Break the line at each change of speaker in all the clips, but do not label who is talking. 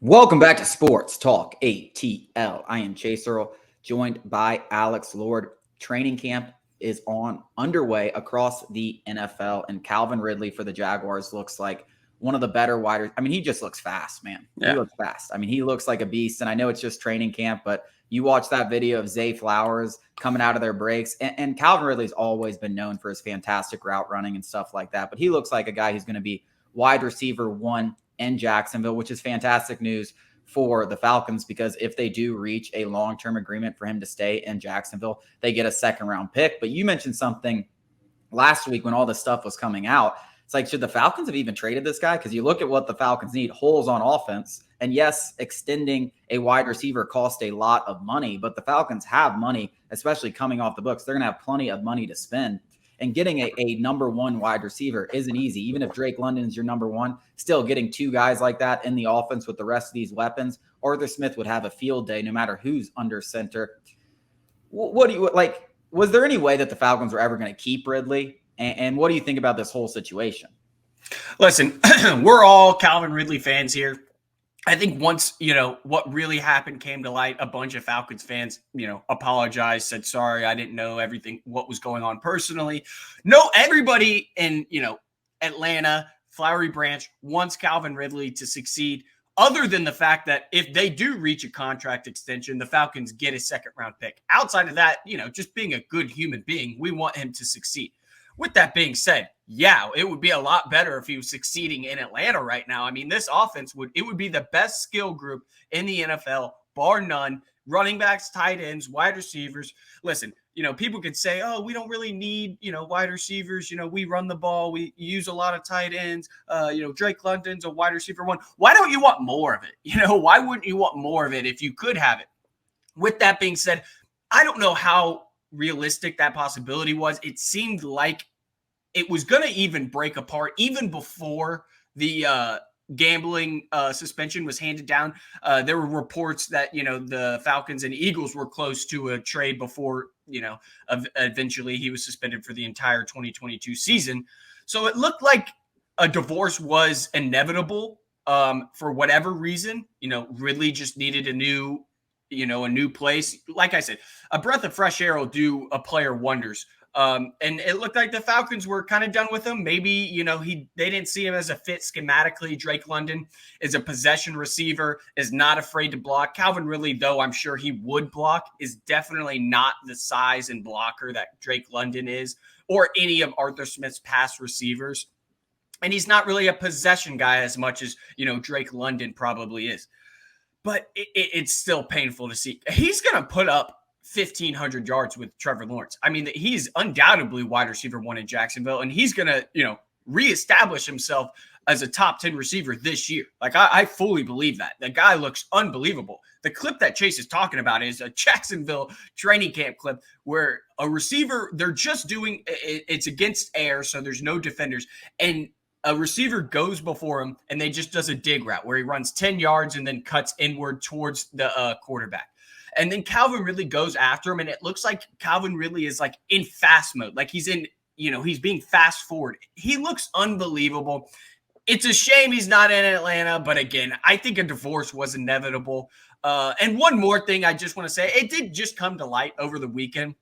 Welcome back to Sports Talk ATL. I am Chase Earl, joined by Alex Lord. Training camp is underway across the NFL, and Calvin Ridley for the Jaguars looks like one of the better wide. I mean, he just looks fast, man. He looks fast. I mean, he looks like a beast. And I know it's just training camp, but you watch that video of Zay Flowers coming out of their breaks, and Calvin Ridley's always been known for his fantastic route running and stuff like that. But he looks like a guy who's going to be wide receiver one in Jacksonville, which is fantastic news for the Falcons, because if they do reach a long-term agreement for him to stay in Jacksonville, they get a second-round pick. But you mentioned something last week when all this stuff was coming out. It's like, should the Falcons have even traded this guy? Because you look at what the Falcons need, holes on offense. And yes, extending a wide receiver cost a lot of money, but the Falcons have money, especially coming off the books. They're going to have plenty of money to spend. And getting a number one wide receiver isn't easy. Even if Drake London is your number one, still getting two guys like that in the offense with the rest of these weapons, Arthur Smith would have a field day no matter who's under center. What do you like? Was there any way that the Falcons were ever going to keep Ridley? And what do you think about this whole situation?
Listen, we're all Calvin Ridley fans here. I think once, what really happened came to light, a bunch of Falcons fans, apologized, said, sorry, I didn't know everything, what was going on personally. No, everybody in, Atlanta, Flowery Branch wants Calvin Ridley to succeed, other than the fact that if they do reach a contract extension, the Falcons get a second round pick. Outside of that, just being a good human being, we want him to succeed. With that being said, yeah, it would be a lot better if he was succeeding in Atlanta right now. I mean, this offense would be the best skill group in the NFL, bar none. Running backs, tight ends, wide receivers. Listen, people could say, oh, we don't really need, wide receivers. We run the ball. We use a lot of tight ends. Drake London's a wide receiver one. Why don't you want more of it? Why wouldn't you want more of it if you could have it? With that being said, I don't know how realistic that possibility was. It seemed like it was going to even break apart even before the gambling suspension was handed down. There were reports that, the Falcons and Eagles were close to a trade before, eventually he was suspended for the entire 2022 season. So it looked like a divorce was inevitable for whatever reason. Ridley just needed a new place. Like I said, a breath of fresh air will do a player wonders. And it looked like the Falcons were kind of done with him. Maybe, they didn't see him as a fit schematically. Drake London is a possession receiver, is not afraid to block. Calvin Ridley, though I'm sure he would block, is definitely not the size and blocker that Drake London is, or any of Arthur Smith's past receivers. And he's not really a possession guy as much as, Drake London probably is. But it's still painful to see. He's going to put up 1,500 yards with Trevor Lawrence. I mean, he's undoubtedly wide receiver one in Jacksonville, and he's going to, reestablish himself as a top 10 receiver this year. Like, I fully believe that. The guy looks unbelievable. The clip that Chase is talking about is a Jacksonville training camp clip where a receiver, they're just doing, it's against air, so there's no defenders, and a receiver goes before him, and they just does a dig route where he runs 10 yards and then cuts inward towards the quarterback. And then Calvin Ridley goes after him, and it looks like Calvin Ridley is like in fast mode. Like he's in, he's being fast forward. He looks unbelievable. It's a shame he's not in Atlanta, but again, I think a divorce was inevitable. And one more thing I just want to say, it did just come to light over the weekend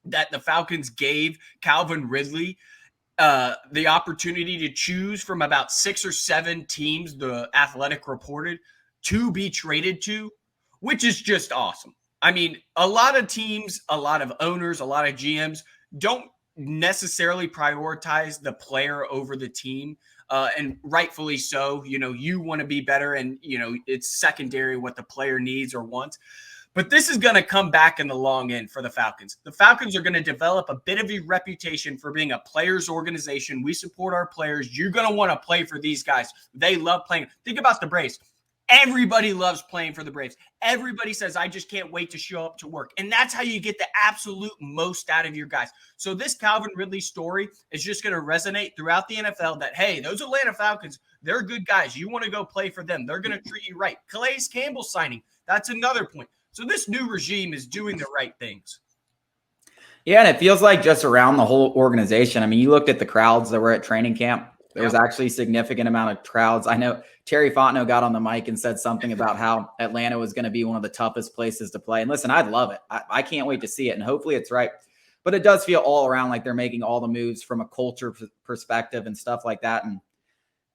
that the Falcons gave Calvin Ridley the opportunity to choose from about 6 or 7 teams, the Athletic reported, to be traded to, which is just awesome. I mean, a lot of teams, a lot of owners, a lot of GMs don't necessarily prioritize the player over the team. And rightfully so. You want to be better, and, it's secondary what the player needs or wants. But this is going to come back in the long end for the Falcons. The Falcons are going to develop a bit of a reputation for being a players organization. We support our players. You're going to want to play for these guys. They love playing. Think about the Braves. Everybody loves playing for the Braves. Everybody says, I just can't wait to show up to work. And that's how you get the absolute most out of your guys. So this Calvin Ridley story is just going to resonate throughout the NFL that, hey, those Atlanta Falcons, they're good guys. You want to go play for them. They're going to treat you right. Calais Campbell signing, that's another point. So this new regime is doing the right things.
Yeah, and it feels like just around the whole organization. I mean, you looked at the crowds that were at training camp. There was actually a significant amount of crowds. I know Terry Fontenot got on the mic and said something about how Atlanta was going to be one of the toughest places to play. And listen, I'd love it. I can't wait to see it. And hopefully it's right. But it does feel all around like they're making all the moves from a culture perspective and stuff like that. And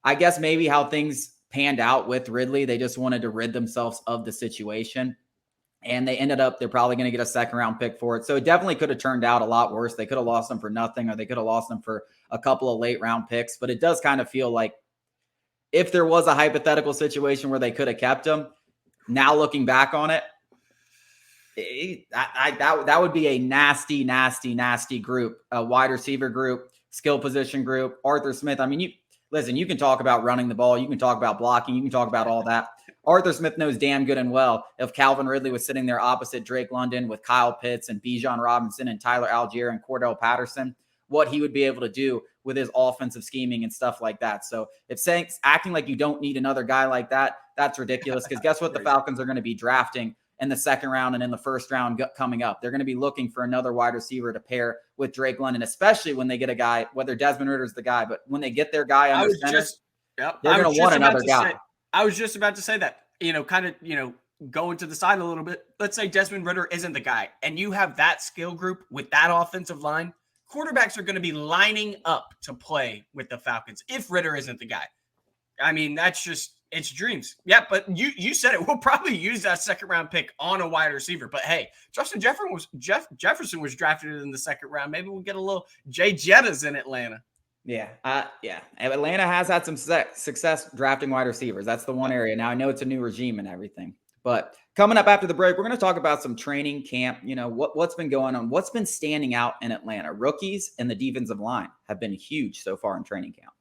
I guess maybe how things panned out with Ridley, they just wanted to rid themselves of the situation. And they ended up, they're probably going to get a second round pick for it. So it definitely could have turned out a lot worse. They could have lost them for nothing, or they could have lost them for a couple of late round picks. But it does kind of feel like if there was a hypothetical situation where they could have kept him, now looking back on it, that would be a nasty, nasty, nasty group, a wide receiver group, skill position group, Arthur Smith. I mean, listen, you can talk about running the ball. You can talk about blocking. You can talk about all that. Arthur Smith knows damn good and well if Calvin Ridley was sitting there opposite Drake London with Kyle Pitts and Bijan Robinson and Tyler Algier and Cordell Patterson, what he would be able to do with his offensive scheming and stuff like that. So if acting like you don't need another guy like that, that's ridiculous, because guess what? The Falcons are going to be drafting in the second round and in the first round coming up. They're going to be looking for another wide receiver to pair with Drake London, especially when they get a guy, whether Desmond Ritter's the guy, but when they get their guy under center, they're going to want another guy.
I was just about to say that, going to the side a little bit. Let's say Desmond Ridder isn't the guy, and you have that skill group with that offensive line. Quarterbacks are going to be lining up to play with the Falcons if Ridder isn't the guy. I mean, it's dreams. Yeah, but you said it. We'll probably use that second round pick on a wide receiver. But hey, Justin Jefferson was drafted in the second round. Maybe we'll get a little Jay Jettas in Atlanta.
Yeah. Atlanta has had some success drafting wide receivers. That's the one area. Now, I know it's a new regime and everything, but coming up after the break, we're going to talk about some training camp. What's been going on, what's been standing out in Atlanta. Rookies and the defensive line have been huge so far in training camp.